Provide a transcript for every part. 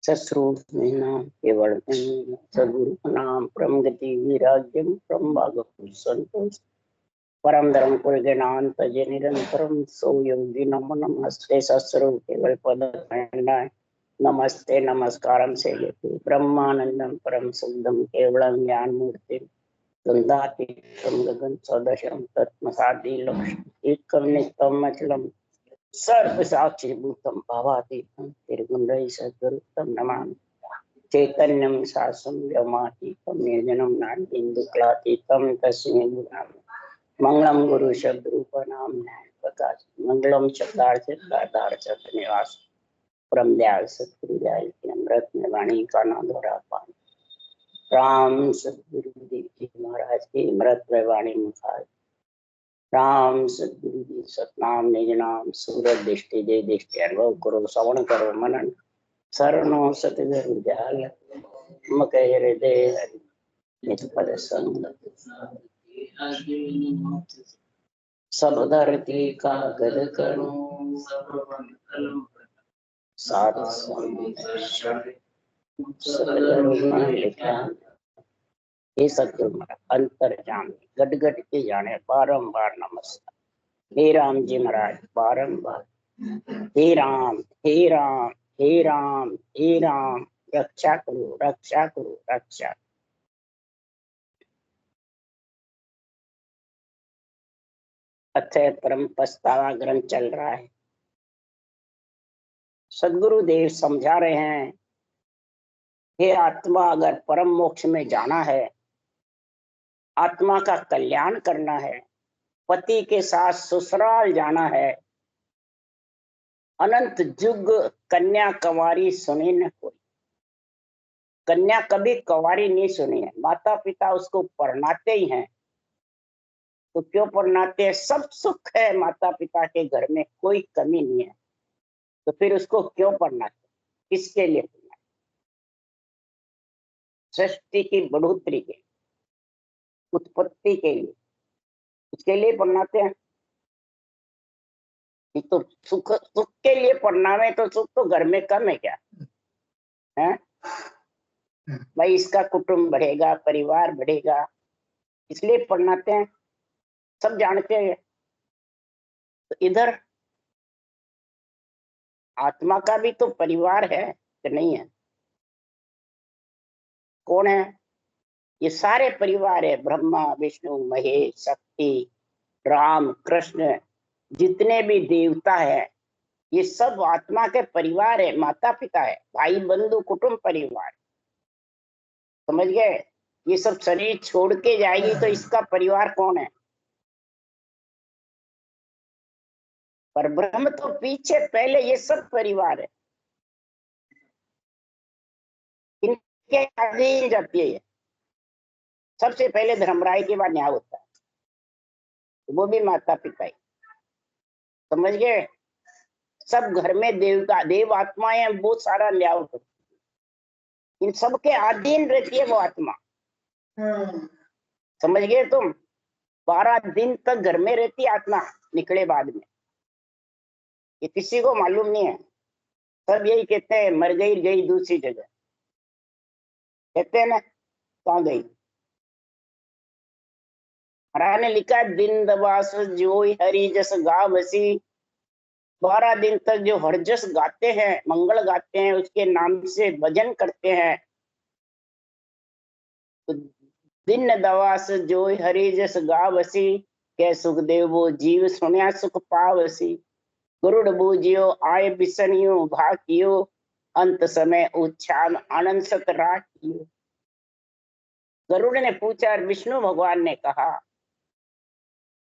सस्रूप नाम केवल सद्गुरु नाम परम गति विराग्यम परम भागवत संतोष परम धर्म कुल ज्ञान तज निरंतरम सो योगी नमो नमस्ते सस्रूप केवल पद नमस्ते नमस्कारम से लेते ब्रह्मानंदम परम शुद्धम केवलम ज्ञान मूर्ति गंधातीतम गगन सदशम तत्मसादि लक्ष्य एकम नित्यम अचलम सर्व साक्षी भूतम भावातीतम निर्गुणै सद्गुरुतम नमामि चैतन्यम शासम व्योमातीतम निर्जनम नान्दिन्दुक्लातीतम तस्मै गुणामि मंगलम गुरु शब्द रूप नाम प्रकाश मंगलम शब्दार्थ सिद्धार्थ निवास परम दयाल सतगुरु दयाल की अमृत में वाणी का नाम दोहरा पान राम सतगुरु देव जी महाराज की अमृत में वाणी मुखार राम सतगुरु जी सतनाम निज नाम सूरत दृष्टि दे दृष्टि अनुभव करो श्रवण करो मनन शरणो सतगुरु दयाल मकय हृदय निज पद संग सब धरती का गद करूं साधु लिखा ये सतगुरु अंतर जान गट गट के जाने बारंबार नमस्कार हे राम जी महाराज बारंबार हे राम हे राम हे राम हे राम रक्षा करो रक्षा करो रक्षा। अथय परम पछतावा ग्रंथ चल रहा है। सदगुरु देव समझा रहे हैं हे आत्मा अगर परम मोक्ष में जाना है, आत्मा का कल्याण करना है, पति के साथ ससुराल जाना है, अनंत युग कन्या कंवारी सुनी न कोई। कन्या कभी कंवारी नहीं सुनी है, माता पिता उसको परनाते ही हैं। तो क्यों परनाते हैं? सब सुख है माता पिता के घर में, कोई कमी नहीं है, तो फिर उसको क्यों परनाते? किसके लिए परनाते? सृष्टि की बढ़ोतरी के, उत्पत्ति के लिए, उसके लिए परनाते हैं। तो सुख सुख के लिए परनावे तो सुख तो घर में कम है क्या है? भाई इसका कुटुंब बढ़ेगा, परिवार बढ़ेगा, इसलिए परनाते हैं, सब जानते हैं। तो इधर आत्मा का भी तो परिवार है कि नहीं है? कौन है? ये सारे परिवार है, ब्रह्मा विष्णु महेश शक्ति राम कृष्ण, जितने भी देवता है ये सब आत्मा के परिवार है, माता पिता है, भाई बंधु कुटुंब परिवार। समझ गए? ये सब शरीर छोड़ के जाएगी तो इसका परिवार कौन है? पर ब्रह्म तो पीछे, पहले ये सब परिवार है, इनके अधीन जाती है। सबसे पहले धर्मराय के बाद न्याय होता है, वो भी माता पिता ही। समझ गए? सब घर में देवता देव आत्माएं बहुत सारा न्याय होता है, इन सबके अधीन रहती है वो आत्मा। समझ गए तुम? 12 दिन तक घर में रहती आत्मा, निकले बाद में। ये किसी को मालूम नहीं है। सब यही कहते हैं मर गई, गई दूसरी जगह, कहते हैं ना, कहाँ गई? महाराज ने लिखा दिन दबास जो हरि जस गा बसी। 12 दिन तक जो हरजस गाते हैं, मंगल गाते हैं, उसके नाम से भजन करते हैं, तो दिन दवास जो हरि जस गा बसी, के सुखदेव वो जीव सुनिया सुख पावसी। गुरुड़ बूझियो आय बिसनियो भाकियो, अंत समय उच्छान आनंद सत राखियो। गरुड़ ने पूछा, विष्णु भगवान ने कहा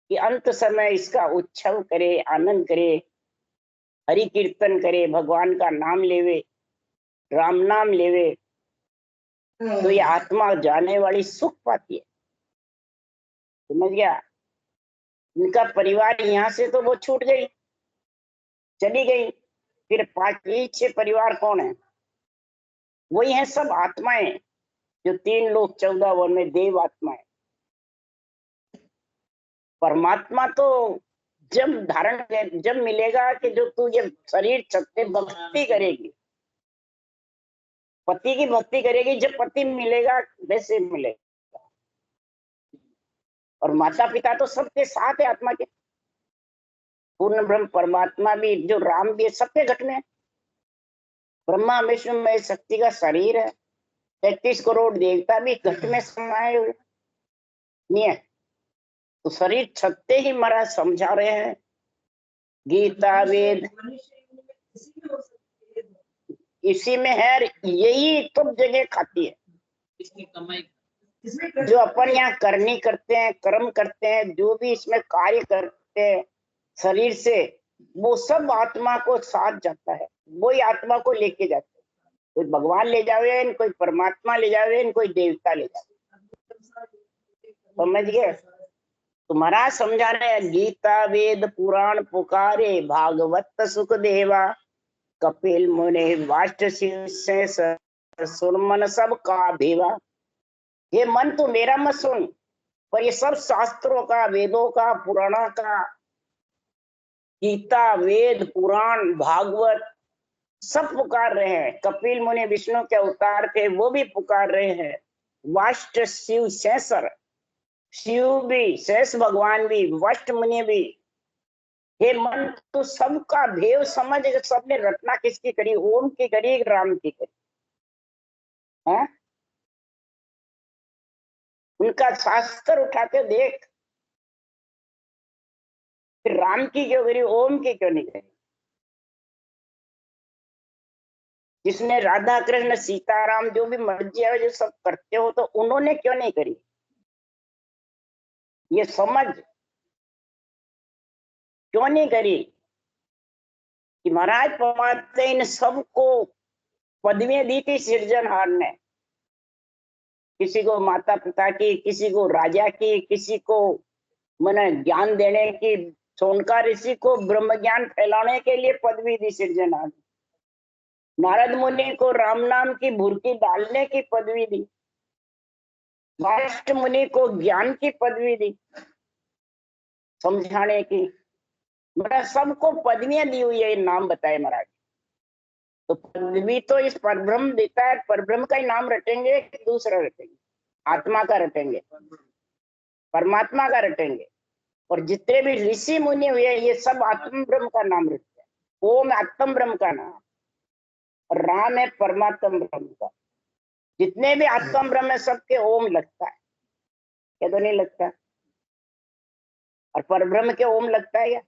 कि अंत समय इसका उत्सव करे, आनंद करे, हरि कीर्तन करे, भगवान का नाम लेवे, राम नाम लेवे, तो ये आत्मा जाने वाली सुख पाती है। समझ गया? इनका परिवार यहाँ से तो वो छूट गई, चली गई, फिर 5-6 परिवार कौन है? वही है सब आत्माएं, जो 3 लोग 14 वन में देव आत्माएं। परमात्मा तो जब मिलेगा कि जो तू ये शरीर छत्ते भक्ति करेगी, पति की भक्ति करेगी, जब पति मिलेगा वैसे मिलेगा। और माता पिता तो सबके साथ है आत्मा के, पूर्ण ब्रह्म परमात्मा भी, जो राम भी है, सबके घट में। ब्रह्मा विष्णु में शक्ति का शरीर है, 33 करोड़ देवता भी घट में समाये हुए नहीं है। तो शरीर छत्ते ही महाराज समझा रहे हैं। गीता वेद इसी में है, यही तो जगह खाती है। जो अपन यहाँ करनी करते हैं, कर्म करते हैं, जो भी इसमें कार्य करते हैं शरीर से, वो सब आत्मा को साथ जाता है, वही आत्मा को लेके जाता है। कोई भगवान ले जावे, कोई परमात्मा ले जावे, कोई देवता ले जावे, समझ गए? तुम्हारा समझा रहे हैं। गीता वेद पुराण पुकारे, भागवत सुख देवा, कपिल मुनि वाष्ट शिव से सुन मन सब का भेवा। ये मन तो मेरा मत सुन, पर ये सब शास्त्रों का, वेदों का, पुराणों का, गीता वेद पुराण भागवत सब पुकार रहे हैं। कपिल मुनि विष्णु के अवतार थे, वो भी पुकार रहे हैं। वाष्ट शिव शेषर, शिव भी, शेष भगवान भी, वाष्ट मुनि भी। हे मन तो सबका भेव समझ, सबने रचना किसकी करी? ओम की करी, राम की करी है? उनका शास्त्र उठा के देख, फिर राम की क्यों करी, ओम की क्यों नहीं करी? जिसने राधा कृष्ण सीताराम जो भी मर्जी है जो सब करते हो, तो उन्होंने क्यों नहीं करी? ये समझ क्यों नहीं करी कि महाराज परमात्मा इन सबको पदवियां दी थी सृजनहार ने। किसी को माता पिता की, किसी को राजा की, किसी को मैंने ज्ञान देने की, सोनका ऋषि को ब्रह्म ज्ञान फैलाने के लिए पदवी दी सृजनहार। नारद मुनि को राम नाम की भुरकी डालने की पदवी दी। वाष्ट मुनि को ज्ञान की पदवी दी, समझाने की। महाराज सबको पदवियां दी हुई है, नाम बताए महाराज। तो पदवी तो इस परब्रह्म देता है। परब्रह्म का ही नाम रटेंगे कि दूसरा रटेंगे? आत्मा का रटेंगे, परमात्मा का रटेंगे। और जितने भी ऋषि मुनि हुए, ये सब आत्म ब्रह्म का नाम रखते हैं। ओम आत्म ब्रह्म का नाम, और राम है परमात्म ब्रह्म का। जितने भी आत्म ब्रह्म है, सबके ओम लगता है, क्या तो नहीं लगता? और परब्रह्म के ओम लगता है क्या?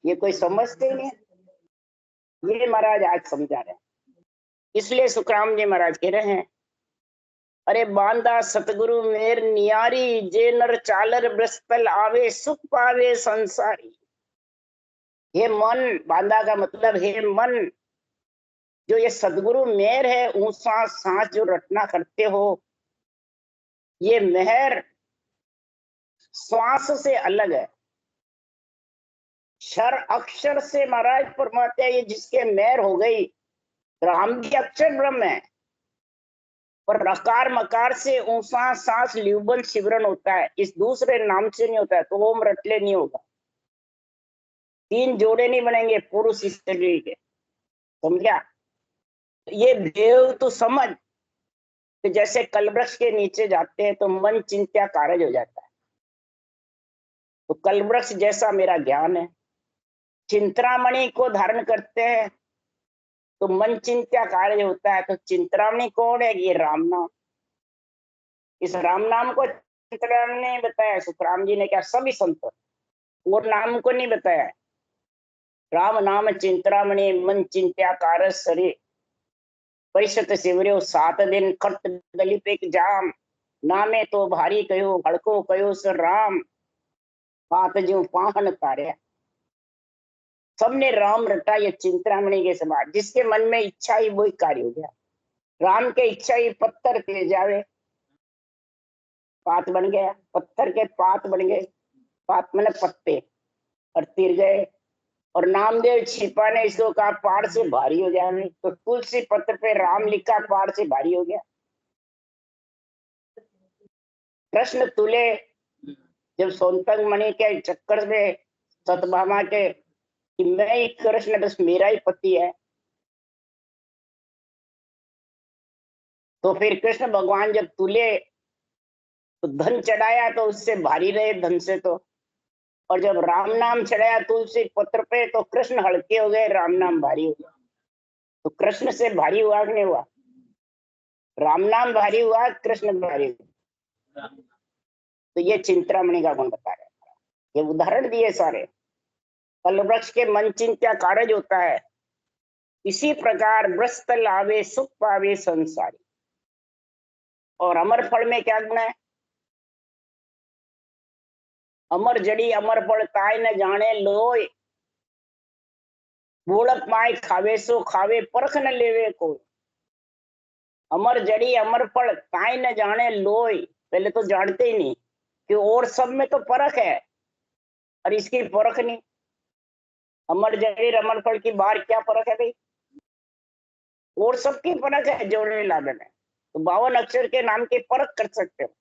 ये कोई समझते ही नहीं है। ये महाराज आज समझा रहे हैं। इसलिए सुखराम जी महाराज कह रहे हैं, अरे बांदा सतगुरु मेर नियारी, जे नर चालर ब्रस्तल आवे, सुख पावे संसारी। हे मन, बांदा का मतलब हे मन, जो ये सदगुरु मेहर है, ऊंचा सांस जो रटना करते हो, ये मेहर श्वास से अलग है। क्षर अक्षर से महाराज परमात्मा, ये जिसके मेहर हो गई, राम भी अक्षर ब्रह्म है, पर रकार मकार से ऊंचा सांस ल्यूबन शिवरण होता है, इस दूसरे नाम से नहीं होता है। तो ओम रटले नहीं होगा, 3 जोड़े नहीं बनेंगे पुरुष स्त्री के, समझा? ये भेव तो समझ कि जैसे कलवृक्ष के नीचे जाते हैं तो मन चिंत्या कारज हो जाता है। तो कलवृक्ष जैसा मेरा ज्ञान है। चिंतामणि को धारण करते हैं तो मन चिंत्या कार्य होता है। तो चिंतामणि कौन है? ये राम नाम। इस राम नाम को चिंतामणि ने बताया, सुखराम जी ने क्या, सभी संत और नाम को नहीं बताया। राम नाम चिंतामणि, मन चिंत्या कार शरीर परिषद शिवर्यो 7 दिन खट दलिप एक जाम, नामे तो भारी कहो हड़को कहो सर राम, पात जो पाहन तारे। सबने राम रटा, ये चिंतामणि के समान। जिसके मन में इच्छा ही वही कार्य हो गया। राम के इच्छा ही पत्थर के जावे, पात बन गया, पत्थर के पात बन गए, पात मैंने पत्ते, और तिर गए। और नामदेव छिपा ने इसको कहा पहाड़ से भारी हो जाए, तो तुलसी पत्र पे राम लिखा, पहाड़ से भारी हो गया। कृष्ण तुले जब सोनतंग मणि के चक्कर में सतभामा के कि मैं ही कृष्ण, बस मेरा ही पति है, तो फिर कृष्ण भगवान जब तुले तो धन चढ़ाया तो उससे भारी रहे धन से तो, और जब राम नाम चढ़ाया तुलसी पत्र पे तो कृष्ण हल्के हो गए, राम नाम भारी हो गया। तो कृष्ण से भारी हुआ कि नहीं हुआ? राम नाम भारी हुआ, कृष्ण भारी हुआ। तो ये चिंतामणि का गुण बता रहे हैं, ये उदाहरण दिए सारे। कल वृक्ष के मन चिंत्या कारज होता है, इसी प्रकार वृषतल आवे सुख पावे संसारी। और अमर फल में क्या गुण है? अमर जड़ी अमर फल ताय न जाने लोय, बोलक माय खावे सो खावे परख न लेवे कोई। अमर जड़ी अमर फल ताय न जाने लोय, पहले तो जानते ही नहीं कि और सब में तो परख है और इसकी परख नहीं। अमर जड़ी अमर फल की बाहर क्या परख है भाई? और सबकी परख है जोड़ने लादन है, तो 52 अक्षर के नाम की परख कर सकते हो।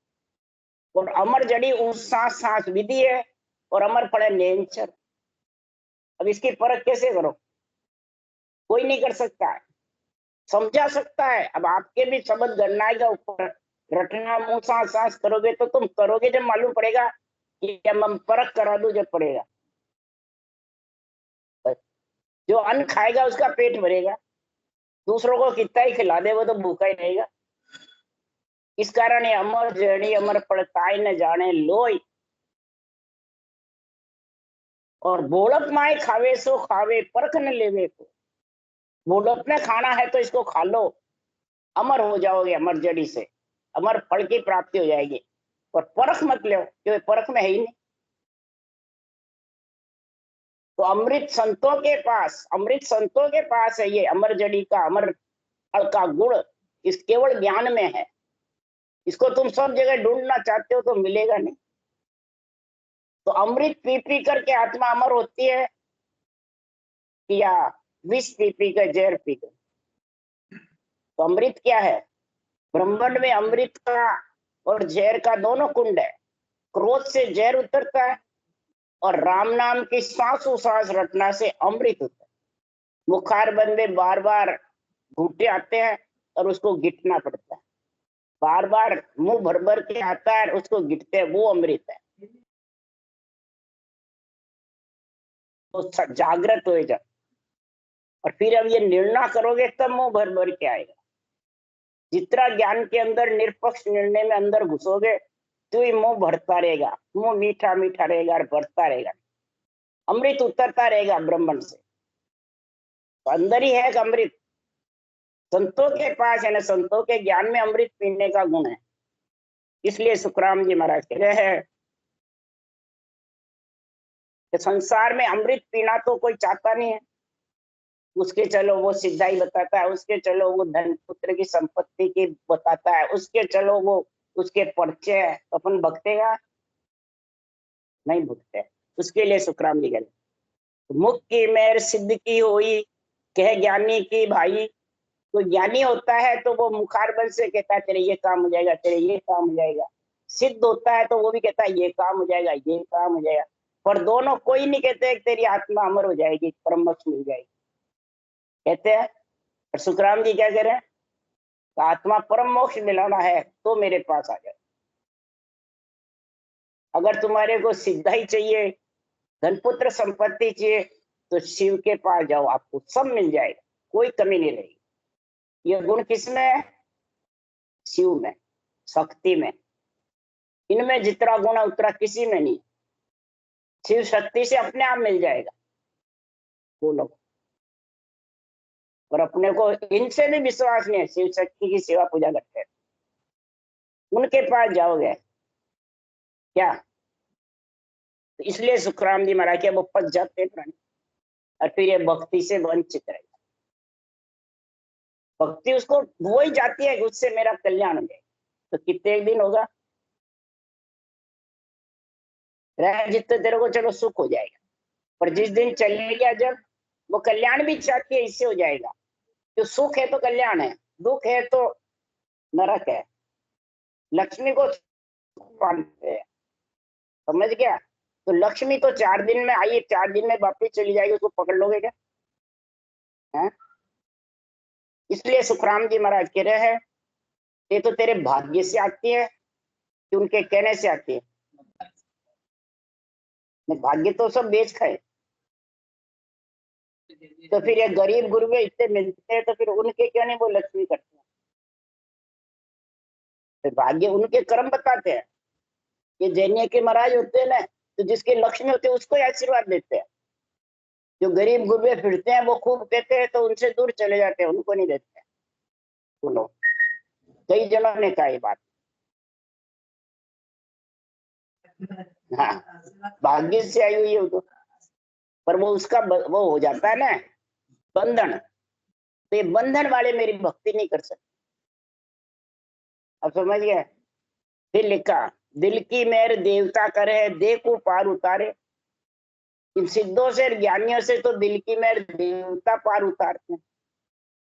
और अमर जड़ी उस सांस सांस विधि है और अमर फल है नेचर। अब इसकी परख कैसे करो? कोई नहीं कर सकता है, समझा सकता है। अब आपके भी शब्द गणनाई का ऊपर रटना मुंह सांस सांस करोगे तो तुम करोगे जब मालूम पड़ेगा, कि हम परख करा दू जब पड़ेगा। जो अन्न खाएगा उसका पेट भरेगा, दूसरों को कितना ही खिला दे वो तो भूखा ही रहेगा। इस कारण ये अमर जड़ी अमर पड़ताई न जाने लोई, और बोलक माए खावे सो खावे परख न लेवे को। बोलक ने खाना है तो इसको खा लो, अमर हो जाओगे, अमर जड़ी से अमर फल की प्राप्ति हो जाएगी। और परख मत लो क्योंकि परख में है ही नहीं। तो अमृत संतों के पास है ये अमर जड़ी का अमर फल का गुण, इस केवल ज्ञान में है। इसको तुम सब जगह ढूंढना चाहते हो तो मिलेगा नहीं। तो अमृत पी पी करके आत्मा अमर होती है, या विष पी पी कर जहर पी कर? तो अमृत क्या है? ब्रह्मांड में अमृत का और जहर का दोनों कुंड है। क्रोध से जहर उतरता है और राम नाम की सांसों सांस रटना से अमृत होता है। मुखार बंद में बार बार घूंटे आते हैं और उसको गिटना पड़ता है, बार बार मुंह भर भर के आता है उसको गिटते हैं, वो अमृत है। तो जागृत हो जाओ, और फिर अब ये निर्णय करोगे तब मुंह भर भर के आएगा। जितना ज्ञान के अंदर निष्पक्ष निर्णय में अंदर घुसोगे तो ही मुंह भरता रहेगा, मुंह मीठा मीठा रहेगा और भरता रहेगा, अमृत उतरता रहेगा ब्रह्मांड से। तो अंदर ही है अमृत, संतों के पास है ना, संतों के ज्ञान में अमृत पीने का गुण है। इसलिए सुखराम जी महाराज कह रहे हैं कि संसार में अमृत पीना तो कोई चाहता नहीं है। उसके चलो वो सिद्धाई बताता है, उसके चलो वो धन पुत्र की संपत्ति की बताता है, उसके चलो वो उसके पर्चे है, तो अपन भगतेगा नहीं भुगते। उसके लिए सुखराम जी कहते मुख की मेहर सिद्ध की होई, कह ज्ञानी की भाई। तो ज्ञानी होता है तो वो मुखारबल से कहता है तेरे ये काम हो जाएगा, तेरे ये काम हो जाएगा। सिद्ध होता है तो वो भी कहता है ये काम हो जाएगा, ये काम हो जाएगा। पर दोनों कोई नहीं कहते तेरी आत्मा अमर हो जाएगी, परम मोक्ष मिल जाएगी, कहते हैं। और सुखराम जी क्या कह रहे हैं? तो आत्मा परम मोक्ष मिलाना है तो मेरे पास आ जाए। अगर तुम्हारे को सिद्धाई चाहिए, धनपुत्र संपत्ति चाहिए, तो शिव के पास जाओ, आपको सब मिल जाएगा, कोई कमी नहीं रहेगी। ये गुण किसमें है? शिव में, शक्ति में। इनमें जितना गुण है उतना किसी में नहीं। शिव शक्ति से अपने आप मिल जाएगा बोलो। और अपने को इनसे भी विश्वास नहीं है, शिव शक्ति की सेवा पूजा करते हैं, उनके पास जाओगे क्या? तो इसलिए सुखराम जी महाराज के वो फंस जाते हैं प्राणी, और फिर ये भक्ति से वंचित रहेगा। भक्ति उसको वो ही जाती है कि उससे मेरा कल्याण हो जाए। तो कितने दिन होगा रह जितने तेरे को चलो सुख हो जाएगा, पर जिस दिन चले गया जब वो कल्याण भी चाहती है, इससे हो जाएगा। जो सुख है तो कल्याण है, दुख है तो नरक है। लक्ष्मी को मानते हैं, समझ गया? तो लक्ष्मी तो 4 दिन में आई, 4 दिन में वापिस चली जाएगी, उसको पकड़ लोगे क्या? है? इसलिए सुखराम जी महाराज कह रहे हैं ये तो तेरे भाग्य से आती है कि उनके कहने से आती है? भाग्य तो सब बेच खाए। तो फिर ये गरीब गुरुवे इतने मिलते हैं तो फिर उनके क्यों नहीं वो लक्ष्मी करते हैं? तो भाग्य उनके कर्म बताते हैं। ये जैनिया के महाराज होते हैं ना, तो जिसके लक्ष्मी होते हैं उसको आशीर्वाद देते हैं। जो गरीब गुरुवे फिरते हैं वो खूब देते हैं तो उनसे दूर चले जाते हैं, उनको नहीं देते हैं। सुनो, कई जनों ने कहा ये बात। हाँ, भाग्य से आई हुई है तो, पर वो उसका वो हो जाता है ना बंधन, तो ये बंधन वाले मेरी भक्ति नहीं कर सकते। अब समझ गए? फिर लिखा, दिल की मेहर देवता करे, दे को पार उतारे। इन सिद्धों से ज्ञानियों से तो दिल की मेहर देवता पार उतारते हैं,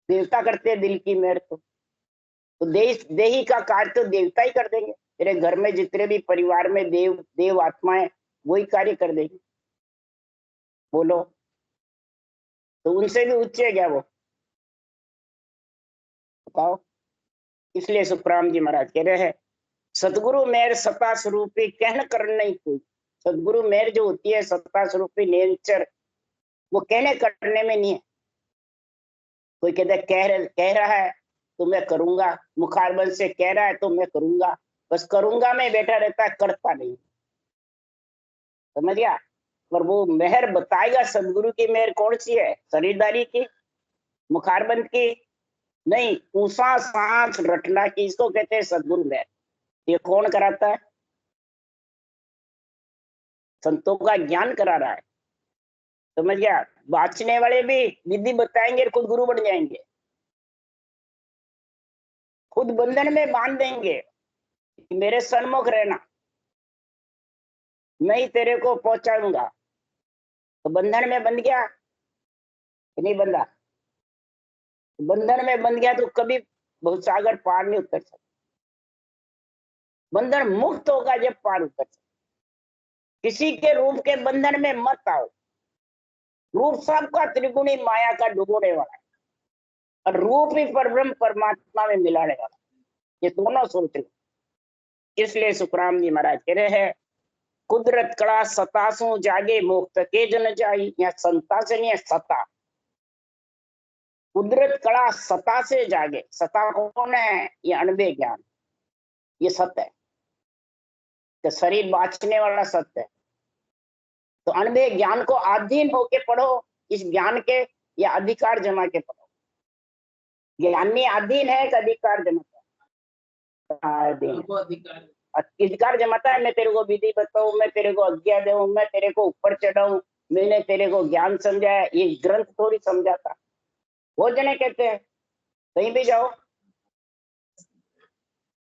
देवता करते हैं दिल की मेहर। तो देही का कार्य तो देवता ही कर देंगे। तेरे घर में जितने भी परिवार में देव आत्माएं वही कार्य कर देगी। बोलो, तो उनसे भी उच्च है क्या वो? बताओ। इसलिए सुखराम जी महाराज कह रहे हैं, सदगुरु मेहर सता स्वरूपी कहन कर नहीं कोई। सदगुरु मेहर जो होती है सत्ता स्वरूपी नेचर, वो कहने करने में नहीं है। कोई कहता है कह रहा है तो मैं करूंगा, मुखारबल से कह रहा है तो मैं करूंगा, बस करूंगा में बैठा रहता है, करता नहीं। समझ गया? पर वो मेहर बताएगा सदगुरु की मेहर कौन सी है? शरीरदारी की, मुखारबंद की नहीं, ऊषा सांस रटना की, इसको कहते हैं सदगुरु मेहर। ये कौन कराता है? संतों का ज्ञान करा रहा है। समझ गया? बाँचने वाले भी विधि बताएंगे, खुद गुरु बन जाएंगे, खुद बंधन में बांध देंगे। मेरे सन्मुख रहना, मैं ही तेरे को पहुंचाऊंगा। तो बंधन में बंध गया कि नहीं बंधा? बंधन में बंध गया तो कभी भवसागर पार नहीं उतर सकता। बंधन मुक्त होगा जब पार उतर सकता। किसी के रूप के बंधन में मत आओ। रूप सबका त्रिगुणी माया का डुबोने वाला है, और रूप ही परब्रह्म परमात्मा में मिलाने वाला। ये दोनों सोच लो। इसलिए सुखराम जी महाराज कह रहे हैं, कुदरत कड़ा सतासों जागे मुक्त के जन जाई। या संता से नहीं है, सता। कुदरत कड़ा सता से जागे। सता कौन है? ये अनबे ज्ञान, ये सत्य है। तो शरीर बांचने वाला सत्य है। तो अनबे ज्ञान को अधीन होके पढ़ो, इस ज्ञान के या अधिकार जमा के पढ़ो। ज्ञानी अधीन है कि अधिकार जमाता है? अधिकार जमाता है। मैं तेरे को विधि बताऊं, मैं तेरे को आज्ञा दूं, मैं तेरे को ऊपर चढ़ाऊं, मैंने तेरे को ज्ञान समझाया, ये ग्रंथ थोड़ी समझाता। वो जने कहते हैं कहीं भी जाओ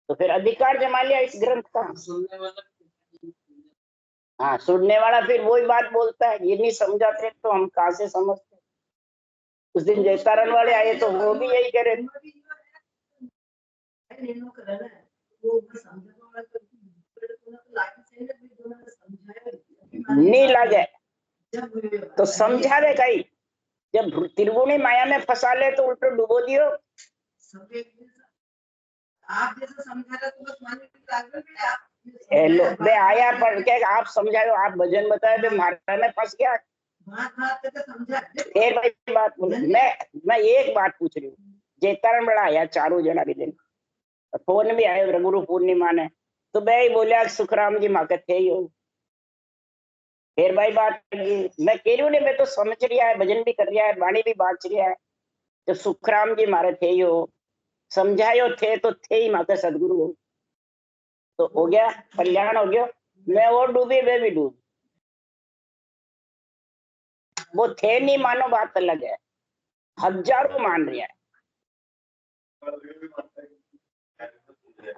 तो फिर अधिकार जमा लिया इस ग्रंथ का। हाँ, सुनने वाला फिर वही बात बोलता है। ये नहीं समझाते तो हम कहाँ से समझते? उस दिन जयतारण वाले आए तो वो भी यही कह रहे थे। नहीं लगे तो समझावे कहीं। जब त्रिगुणी माया में फंसा ले तो उल्टो डुबो दियो। आप जैसा समझा रहे तो बस हेलो मैं आया पढ़ के आप समझाओ, आप भजन बताए तो मारा में फंस गया। फिर भाई बात बोल, मैं एक बात पूछ रही हूँ। जयतारण बड़ा आया चारों जना के दिन, फोन भी आयो गुरु पूर्णिमा ने, तो मैं बोलिया सुखराम जी माँ थे ही हो। फिर भाई बात मैं कह रही हूँ, मैं तो समझ रिया है, भजन भी कर रिया है, वाणी भी बाँच रिया है, तो सुखराम जी मारे थे ही हो, समझायो थे तो थे ही माता सदगुरु हो, तो हो गया कल्याण हो गया। मैं और डूबी वे भी डूब, वो थे नहीं मानो बात अलग है, हजारों मान रहा है।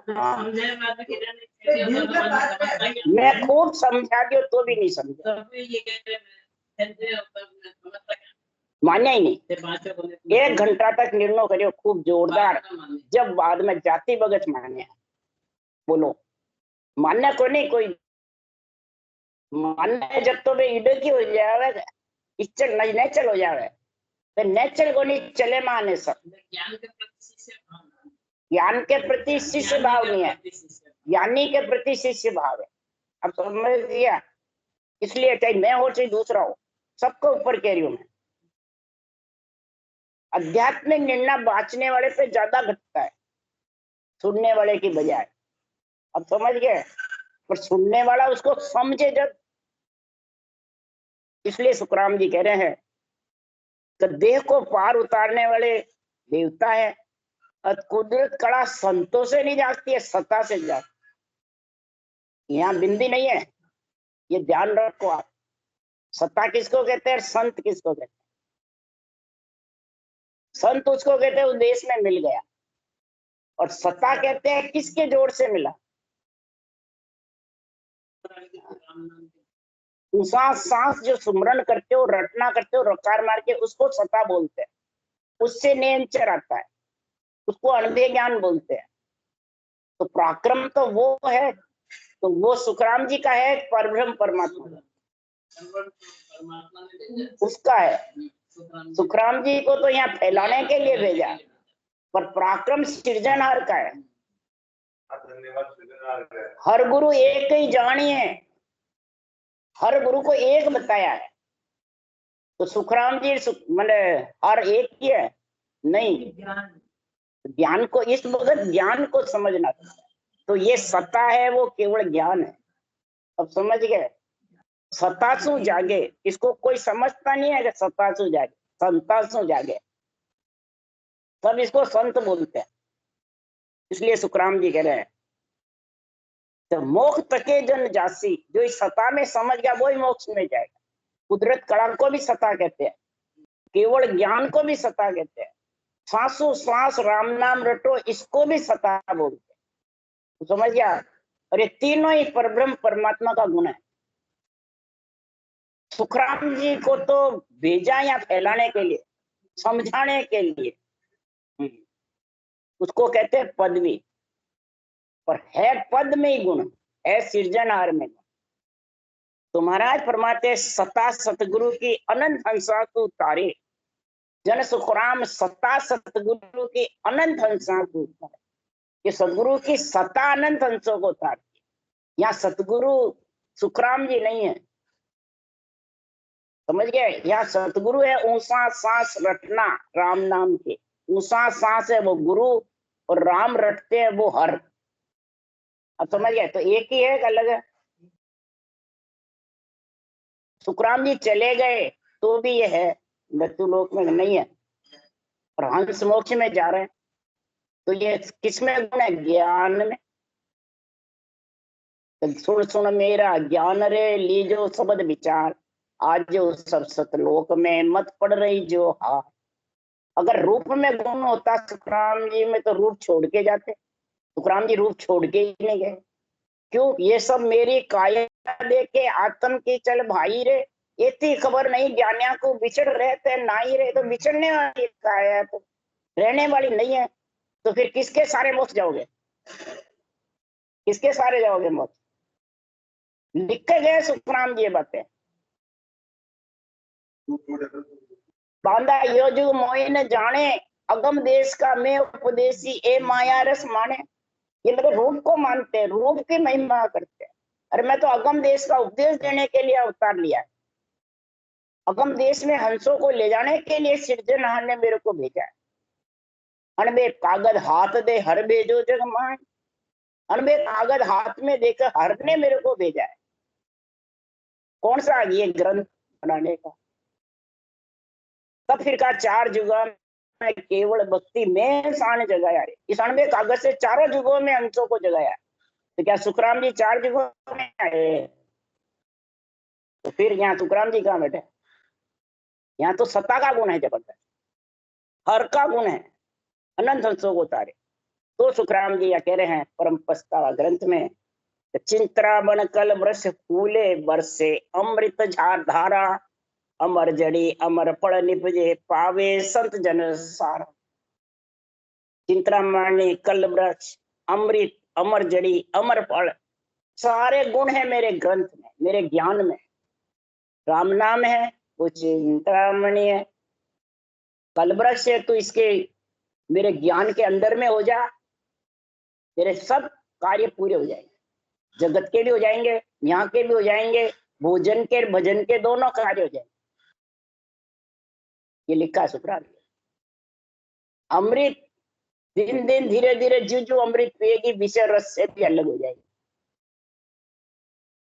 हाँ। मैं खूब समझा दियो तो भी नहीं समझा, मान्या ही नहीं। 1 घंटा तक निर्णय करियो खूब जोरदार, जब बाद में जाति भगत मान्या। बोलो मान्या को नहीं कोई माने जब तो वे इडकी हो जावे, इच्छा नहीं नेचर हो जावे, तो नेचर को नहीं चले माने सब। ज्ञान के प्रति शिष्य भाव नहीं है, ज्ञानी के प्रति शिष्य भाव है। अब समझ लिया? इसलिए चाहे मैं हो चाहे दूसरा हो, सबको ऊपर कह रही हूं मैं। आध्यात्मिक निर्णय बांचने वाले पे ज्यादा घटता है सुनने वाले की बजाय। अब समझ गए? पर सुनने वाला उसको समझे जब, इसलिए सुखराम जी कह रहे हैं कि देह को पार उतारने वाले देवता है, और कुदरत कड़ा संतों से नहीं जागती है, सत्ता से जागती। यहाँ बिंदी नहीं है, ये ध्यान रखो आप। सत्ता किसको कहते हैं, संत किसको कहते हैं? संत उसको कहते हैं उस देश में मिल गया, और सत्ता कहते हैं किसके जोर से मिला। सांस सांस जो सुमरन करते हो, रटना करते हो, रकार मार के, उसको सत्ता बोलते हैं। उससे नेचर आता है, उसको अनुभव ज्ञान बोलते हैं। तो पराक्रम तो वो है, तो वो सुखराम जी का है, परब्रह्म परमात्मा उसका है। सुखराम जी को तो यहाँ फैलाने के लिए भेजा, पर पराक्रम सृजनहार का है। हर गुरु एक ही जानिए, हर गुरु को एक बताया है। तो सुखराम जी मैंने हर एक ही है नहीं, ज्ञान को इस वक्त ज्ञान को समझना था। तो ये सत्ता है, वो केवल ज्ञान है। अब समझ गए? सतासु जागे, इसको कोई समझता नहीं है कि सतासु जागे, संतासु जागे, सब इसको संत बोलते हैं। इसलिए सुखराम जी कह रहे हैं तो मोक्ष तके जन जासी, जो इस सता में समझ गया वो ही मोक्ष में जाएगा। कुदरत कड़ा को भी सता कहते हैं, केवल ज्ञान को भी सता कहते हैं, सांसों सांस राम नाम रटो, इसको भी सता बोलते हैं। तो समझ गया? और ये तीनों ही परब्रह्म परमात्मा का गुण है। सुखराम जी को तो भेजा या फैलाने के लिए, समझाने के लिए। उसको कहते हैं पदवी, पर है पद में ही गुण, है सृजनहार में गुण। तो महाराज फरमाते सता सतगुरु की अनंत हंसा तू तारे, जन सुखराम सता सतगुरु की अनंत हंसा तू तारे। ये सतगुरु की सता अनंत हंसों को उतारती है। यहाँ सतगुरु सुखराम जी नहीं है, समझ गए? यहाँ सतगुरु है ऊंसा सांस रटना राम नाम के। ऊंसा सांस है वो गुरु, और राम रटते हैं वो हर। अब समझ गए? तो एक ही है, अलग है। सुखराम जी चले गए तो भी ये है, मृत्यु लोक में नहीं है, और हंस मोक्ष में जा रहे हैं। तो ये किसमें गुण है? ज्ञान में। तो सुन सुन मेरा ज्ञान रे, लीजो शब्द विचार, आज जो सब सतलोक में मत पड़ रही जो हार। अगर रूप में गुण होता सुखराम जी में, तो रूप छोड़ के जाते। सुखराम जी रूप छोड़ के ही नहीं गए। क्यों? ये सब मेरी काया देखे आत्म की चल भाई रे, इतनी खबर नहीं ज्ञानिया को बिछड़ रहते ना ही रहे। तो बिछड़ने वाली काया तो रहने वाली नहीं है, तो फिर किसके सारे मोक्ष जाओगे? किसके सारे जाओगे मोक्ष? लिख के गए सुखराम जी ये बातें। बांधा योजु मोहि न जाने, अगम देश का मैं उपदेशी, ए माया रस माने। ये लोग रूप को मानते हैं, रूप की महिमा करते हैं। अरे मैं तो अगम देश का उपदेश देने के लिए अवतार लिया है। अगम देश में हंसों को ले जाने के लिए सृजनहार ने मेरे को भेजा है। अनबे कागज हाथ दे हर भेजो जग मान, अनबे कागज हाथ में देकर हर ने मेरे को भेजा है। कौन सा? ये ग्रंथ बनाने का। तब फिर कहा चार जुगा में केवल भक्ति में शान जगाया है। इस अनबे कागज से चारों जुगों में हंसों को जगाया है। तो क्या सुखराम जी चार जुगों में आए? तो फिर यहाँ सुखराम जी कहाँ बैठे? यहाँ तो सत्ता का गुण है जबरदस्त, हर का गुण है, अनंत हंसों को उतारे। तो सुखराम जी या कह रहे हैं परम पस्तावा ग्रंथ में, चिंतरा बन कल वृक्ष फूले बरसे, अमृत झार धारा, अमर जड़ी अमर फल निपजे, पावे संत जन सारा। चिंतरा माने कल वृक्ष, अमृत, अमर जड़ी, अमर फल, सारे गुण है मेरे ग्रंथ में, मेरे ज्ञान में। राम नाम है वो चिंतामणि है। कलवृक्ष है तो इसके मेरे ज्ञान के अंदर में हो जा, मेरे सब कार्य पूरे हो जाएंगे। जगत के भी हो जाएंगे, यहाँ के भी हो जाएंगे, भोजन के भजन के दोनों कार्य हो जाएंगे। ये लिखा सुखराम। अमृत दिन दिन धीरे धीरे जो जो अमृत पिएगी विषय रस से भी अलग हो जाएगी।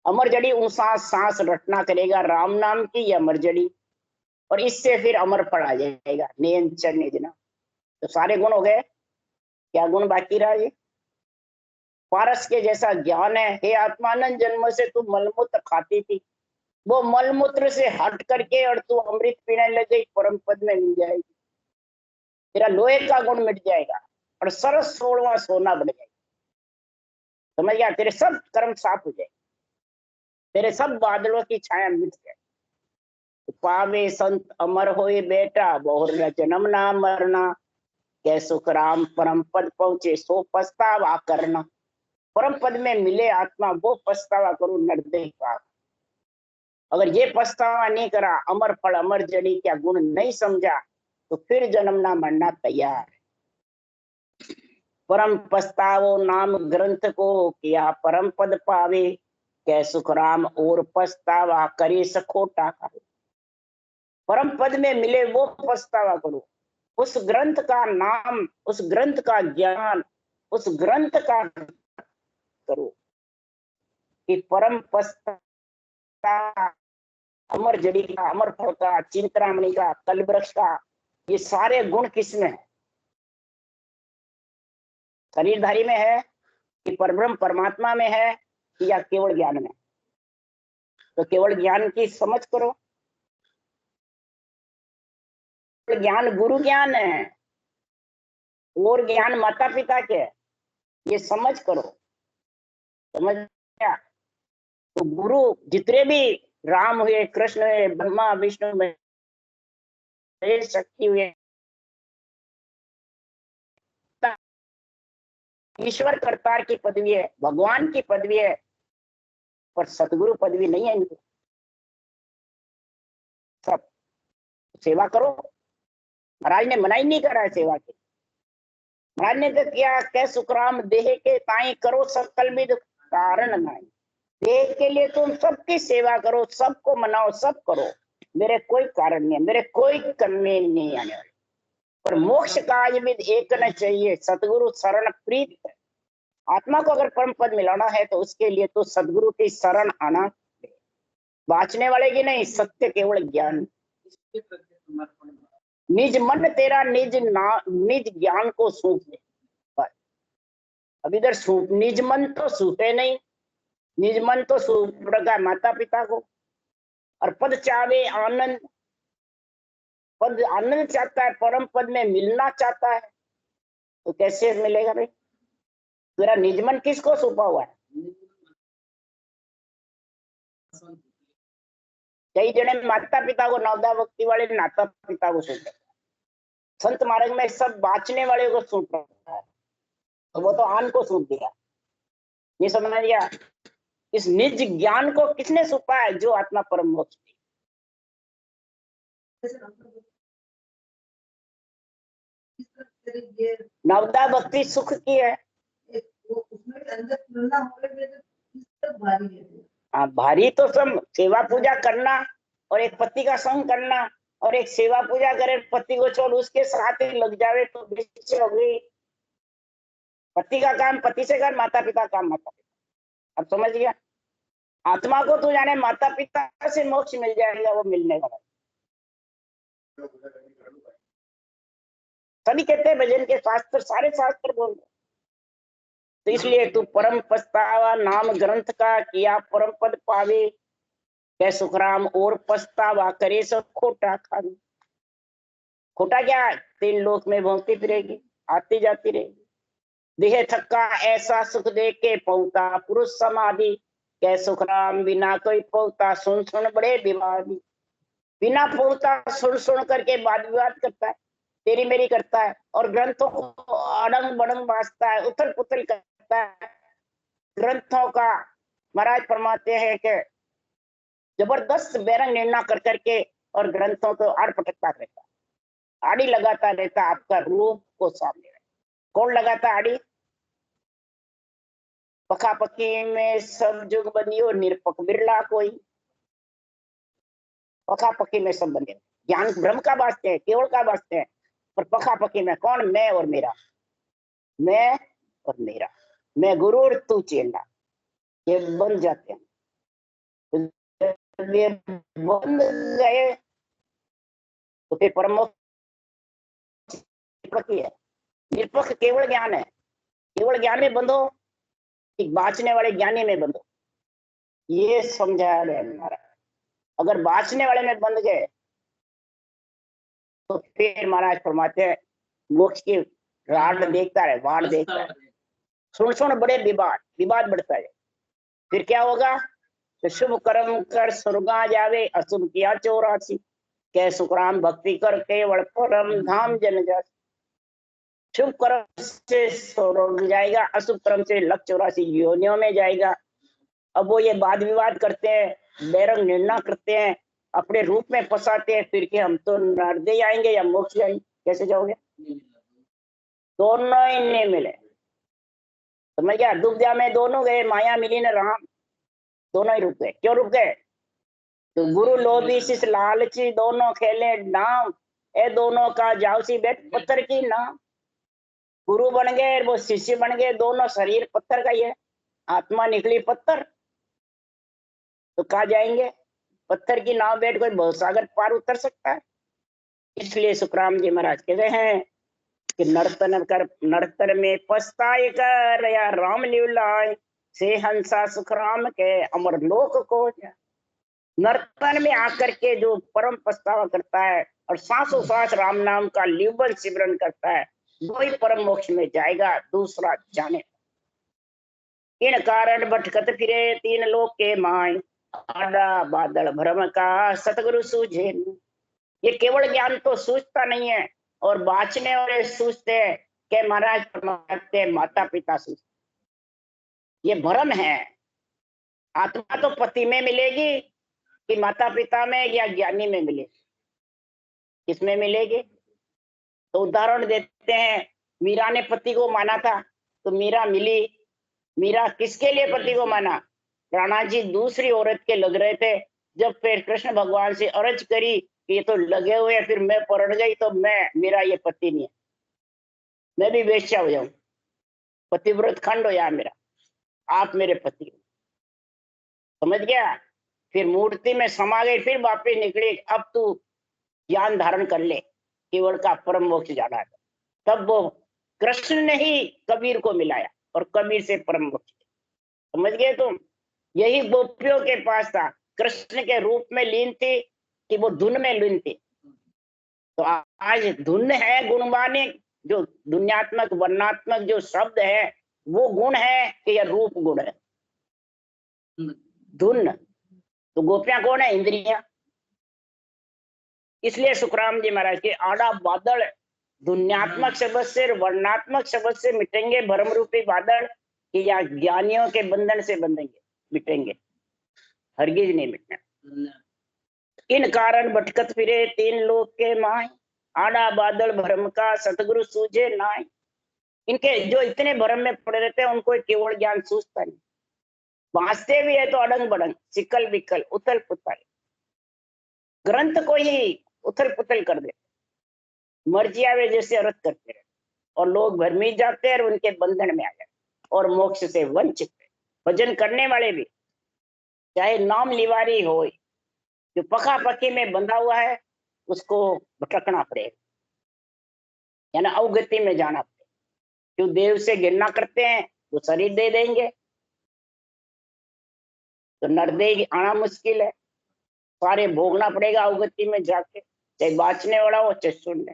अमर जड़ी ऊंसा सांस रटना करेगा राम नाम की, ये अमर जड़ी, और इससे फिर अमर फल आ जाएगा। नियंत्रण निजना। तो सारे गुण हो गए, क्या गुण बाकी रहा? ये पारस के जैसा ज्ञान है। हे आत्मानंद, जन्म से तू मलमूत्र खाती थी, वो मलमूत्र से हट करके और तू अमृत पीने लग गई, परम पद में मिल जाएगी। तेरा लोहे का गुण मिट जाएगा और सरस 16वां सोना बढ़ जाएगा। समझ गया? तेरे सब कर्म साफ हो जाए, तेरे सब बादलों की छाया मिट जाए। पावे संत अमर होए बेटा, बहुर न जन्म ना मरना, कै सुख राम परम पद पहुंचे, सो पछतावा करना। परम पद में मिले आत्मा, वो पछतावा करो नरदेह का। अगर ये पछतावा नहीं करा, अमर फल अमर जड़ी क्या गुण नहीं समझा, तो फिर जन्म ना मरना तैयार। परम पछतावो नाम ग्रंथ को, किया परम पद पावे, कै सुख राम और पछतावा करे सखोटा खावे। परम पद में मिले वो पछतावा करो, उस ग्रंथ का नाम, उस ग्रंथ का ज्ञान, उस ग्रंथ का करो कि परम पछतावा। अमर जड़ी का, अमर फल का, चिंतामणि का, कलवृक्ष का, ये सारे गुण किसमें है? शरीरधारी में है कि परब्रह्म परमात्मा में है, या केवल ज्ञान में? तो केवल ज्ञान की समझ करो। ज्ञान गुरु ज्ञान है और ज्ञान माता पिता के है, ये समझ करो। समझ गया? तो गुरु जितने भी राम हुए, कृष्ण हुए, ब्रह्मा विष्णु में शक्ति हुए, ईश्वर करतार की पदवी है, भगवान की पदवी है, पर सतगुरु पदवी नहीं है इनको। सब सेवा करो। महाराज ने मना ही नहीं करा है सेवा की। महाराज ने तो किया, कै सुखराम देह के ताई करो, सकल विद कारण नाई। देह के लिए तुम सबकी सेवा करो, सबको मनाओ, सब करो, मेरे कोई कारण नहीं है, मेरे कोई करने नहीं आने वाले। पर मोक्ष काज विद एक न चाहिए, सतगुरु शरण प्रीत। आत्मा को अगर परम पद मिलाना है तो उसके लिए तो सदगुरु की शरण आना, बाँचने वाले की नहीं, सत्य केवल ज्ञान। निज मन तेरा निज ज्ञान को सूंप दे। अब इधर सूप, निज मन तो सूपे नहीं, निज मन तो सूप रखा माता पिता को। और पद चावे आनंद, पद आनंद चाहता है, परम पद में मिलना चाहता है, तो कैसे मिलेगा भाई? तेरा निज मन किसको सौंपा हुआ है? कई जने माता पिता को, नवदा भक्ति वाले माता पिता को सौंपते, संत मार्ग में सब बाँचने वाले को सौंप रखा है, तो वो तो आन को सौंप दिया। ये समझ गया? इस निज ज्ञान को किसने सौंपा है? जो आत्मा परम मोक्ष दी। नवदा भक्ति सुख की है। हाँ, भारी तो सब सेवा पूजा करना और एक पति का संग करना, और एक सेवा पूजा करे, पति को छोड़ उसके साथ ही लग जावे तो विषय हो गई। पति का काम पति से कर, माता पिता काम माता पिता। अब समझ गया? आत्मा को तो जाने माता पिता से मोक्ष मिल जाएगा, वो मिलने वाला। सभी कहते हैं भजन के शास्त्र, सारे शास्त्र बोल रहे। तो इसलिए तू परम पछतावा नाम ग्रंथ का, किया परम पद पावे, कै सुखराम और पछतावा करे सब खोटा खावे। खोटा क्या? 3 लोक में भोंकती फिरेगी, आती जाती रहेगी। देह थक्का ऐसा सुख दे के पहुता, पुरुष समाधि कै सुखराम बिना कोई पहुता, सुन सुन बड़े विवादी। बिना पहुता सुन सुन करके वाद विवाद करता है, तेरी मेरी करता है, और ग्रंथों को अड़ंग बड़ंग बांटता है, उथल पुथल करता है। ग्रंथों का महाराज फरमाते हैं कि जबरदस्त बेरंग निर्णय कर करके और ग्रंथों को आड़ पटकता रहता, आड़ी लगाता रहता, आपका रूप को सामने रखता। कौन लगाता आड़ी? पका पकी में सब जुग बनियो, निरपक बिरला कोई। पका पकी में सब बने, ज्ञान ब्रह्म का वास्ते है, केवल का वास्ते है, पर पका पकी में कौन? मैं और मेरा, मैं और मेरा, मैं गुरु और तू चेला, ये बन जाते हैं। तो ये बन गए तो फिर परम है। निरपक्ष केवल ज्ञान है, केवल ज्ञान में बंधो, बाँचने वाले ज्ञानी में बंधो, ये समझाया गया हमारा। अगर बाँचने वाले में बंध गए तो फिर महाराज फरमाते हैं मोक्ष की राड देखता है, वाड़ देखता है, सुन सुन बड़े विवाद, विवाद बढ़ता है। फिर क्या होगा? तो शुभ कर्म कर स्वर्गा जावे, अशुभ किया 84, कै सुखराम भक्ति कर केवल परम धाम जन जा। शुभ कर्म से स्वर्ग जाएगा, अशुभ कर्म से 184 योनियों में जाएगा। अब वो ये वाद विवाद करते हैं, बैरंग निर्णय करते हैं, अपने रूप में फंसाते हैं, फिर कि हम तो नरदे आएंगे या मोक्ष जाएंगे। कैसे जाओगे? दोनों ही नहीं मिले। समझ गया? दुविधा में दोनों गए, माया मिली न राम, दोनों ही रुक गए। क्यों रुक गए? तो गुरु लोभी शिष्य लालची, दोनों खेले नाम, ए दोनों का जाऊसी बैठ पत्थर की नाम। गुरु बन गए, वो शिष्य बन गए, दोनों शरीर पत्थर का ही है, आत्मा निकली पत्थर, तो कहा जाएंगे? पत्थर की नाव बैठ कोई भवसागर पार उतर सकता है? इसलिए सुखराम जी महाराज कहते हैं कि नर्तन कर, नर्तन में पछताए कर या राम लीलाए, से हंसा सुखराम के अमर लोक को जा। नर्तन में आकर के जो परम पछतावा करता है और सांसों सांस राम नाम का लिबल सिमरन करता है, वही परम मोक्ष में जाएगा, दूसरा जाने। इन कारण भटकत फिरे तीन लोक के माय, आड़ा बादल भ्रम का सतगुरु सूझे। ये केवल ज्ञान तो सूझता नहीं है, और बाँचने वाले सूझते हैं कि महाराज फरमाते माता पिता सूझते। ये भ्रम है। आत्मा तो पति में मिलेगी कि माता पिता में या ज्ञानी में मिलेगी? किसमें मिलेगी? तो उदाहरण देते हैं, मीरा ने पति को माना था तो मीरा मिली। मीरा किसके लिए पति को माना? राणा जी दूसरी औरत के लग रहे थे, जब फिर कृष्ण भगवान से अर्ज करी कि ये तो लगे हुए, फिर मैं पलट गई, तो मैं, मेरा ये पति नहीं है, मैं भी वेश्या हो जाऊं, पतिव्रत खंड हो या मेरा, आप मेरे पति हो। समझ गया? फिर मूर्ति में समा गई, फिर वापिस निकली, अब तू ज्ञान धारण कर ले, केवल का परम मोक्ष जाना है। तब वो कृष्ण ने ही कबीर को मिलाया और कबीर से परम मोक्ष। समझ गए तुम? यही गोपियों के पास था, कृष्ण के रूप में लीन थी कि वो धुन में लीन थी। तो आज धुन है गुणवाणी, जो दुनियात्मक वर्णात्मक जो शब्द है वो गुण है कि यह रूप गुण है? धुन। तो गोपियां कौन है? इंद्रियां। इसलिए सुखराम जी महाराज के आड़ा बादल दुनियात्मक शब्द से, वर्णात्मक शब्द से मिटेंगे भ्रम रूपी बादल, कि या ज्ञानियों के बंधन से बंधेंगे, मिटेंगे, हरगिज नहीं मिटना। इन कारण भटकत फिरे तीन लोक के माय, आड़ा बादल भ्रम का सतगुरु सूझे नाय। इनके जो इतने भ्रम में पड़े रहते हैं, उनको केवल ज्ञान सूझता नहीं। बांचते भी है तो अड़ंग बड़ंग, सिकल बिकल, उथल पुथल, ग्रंथ को ही उथल पुथल कर देते, मर्जी आवे जैसे अर्थ करते रहते, और लोग भ्रमित जाते हैं और उनके बंधन में आ जाते और मोक्ष से वंचित है। भजन करने वाले भी, चाहे नाम लिवारी हो, जो पका पकी में बंधा हुआ है उसको भटकना पड़ेगा, यानी अवगति में जाना पड़ेगा। जो देव से घृणा करते हैं वो शरीर दे देंगे, तो नरदेह आना मुश्किल है, सारे भोगना पड़ेगा अवगति में जाके, चाहे बाँचने वाला हो चाहे सुनने।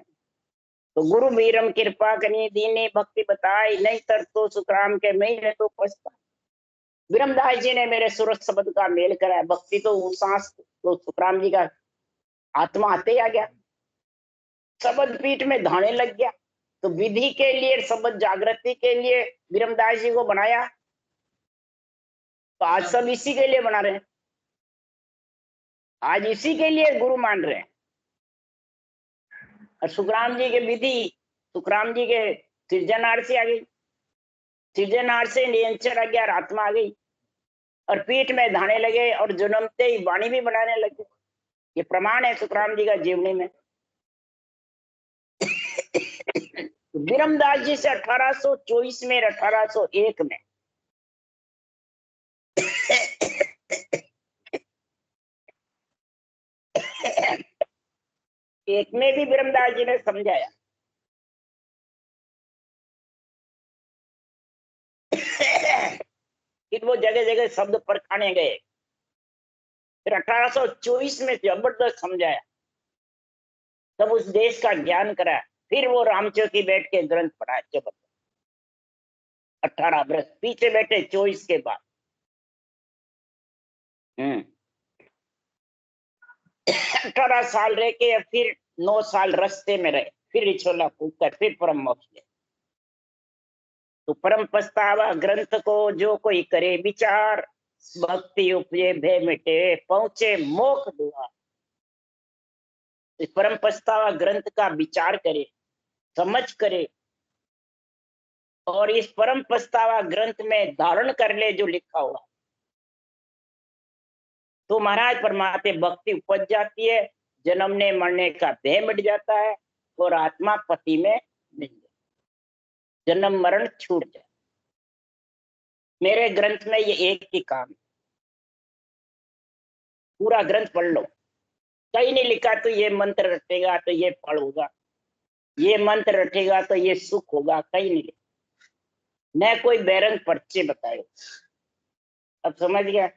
तो गुरु मीरम कृपा करी दीने भक्ति बताई, नहीं तर तो सुखराम के मैं तो पछता। विरमदास जी ने मेरे सूरज शब्द का मेल कराया, भक्ति तो सांस तो सुखराम जी का आत्मा आते ही आ गया, शब्द पीठ में धाने लग गया। तो विधि के लिए, शब्द जागृति के लिए विरमदास जी को बनाया, तो आज सब इसी के लिए बना रहे हैं, आज इसी के लिए गुरु मान रहे हैं। और सुखराम जी के विधि, सुखराम जी के सृजनहार से आ गई, सृजनहार से नियंत्रण आ गया, आत्मा आ गई और पीठ में धाने लगे और जन्मते ही वाणी भी बनाने लगे। ये प्रमाण है सुखराम जी का जीवनी में। विरमदास जी से 1824 में 1801 में एक में भी विरमदास जी ने समझाया। फिर वो जगह जगह शब्द परखाने गए, फिर 1824 में जबरदस्त समझाया, तब उस देश का ज्ञान कराया। फिर वो रामचौकी बैठ के ग्रंथ पढ़ाया जबरदस्त। 18 वर्ष पीछे बैठे 24 के बाद। 18 साल रह के फिर 9 साल रास्ते में रहे, फिर रिछोला फूक कर फिर परम मोक्ष ले। तो परम पछतावा ग्रंथ को जो कोई करे विचार, भक्ति उपजे भय मिटे पहुंचे मोक्ष द्वार। इस परम पछतावा ग्रंथ का विचार करे, समझ करे और इस परम पछतावा ग्रंथ में धारण कर ले जो लिखा हुआ, तो महाराज परमात्मा भक्ति उपज जाती है, जन्मने मरने का भय मिट जाता है और आत्मा पति में मिल जाए, जन्म मरण छूट जाए। मेरे ग्रंथ में ये एक ही काम, पूरा ग्रंथ पढ़ लो, कहीं नहीं लिखा तो ये मंत्र रटेगा तो ये फल होगा, ये मंत्र रटेगा तो ये सुख होगा, कहीं नहीं लिखा। न कोई बैरंग पर्चे बताए। अब समझ गया?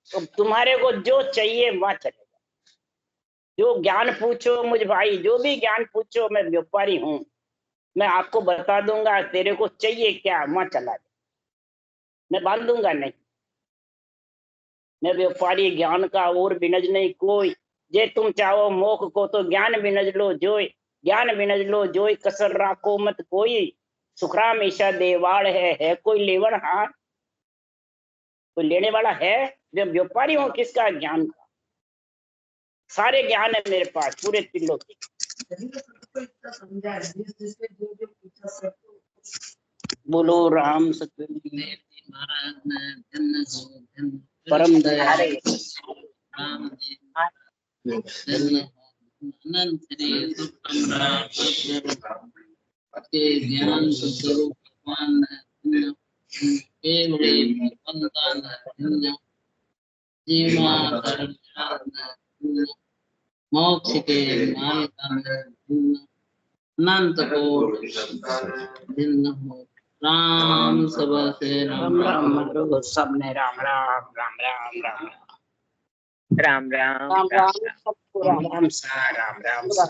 तो तुम्हारे को जो चाहिए वहां चलेगा। जो ज्ञान पूछो मुझ भाई, जो भी ज्ञान पूछो, मैं व्यापारी हूं, मैं आपको बता दूंगा, तेरे को चाहिए क्या वहां चला दे, मैं बांधूंगा नहीं। मैं व्यापारी ज्ञान का और बिनज नहीं कोई। जे तुम चाहो मोख को तो ज्ञान बिनज लो जोय, ज्ञान बिनज लो जोय, कसर राखो मत कोई। सुखराम ईशा देवाड़ है कोई लेवन हार, कोई लेने वाला है? जब व्यापारी हूं किसका ज्ञान का, सारे ज्ञान है मेरे पास पूरे तिल्लों की। बोलो राम सतगुरु परम दयाल राम जी अनंत श्री सुखम राम के ज्ञान स्वरूप भगवान केवले पंतान जीवा मोक्ष के मार्ग अनंत कोटि भिन्न हो। राम सब से राम राम सबने राम राम राम राम राम राम राम राम राम राम राम सा राम राम सा।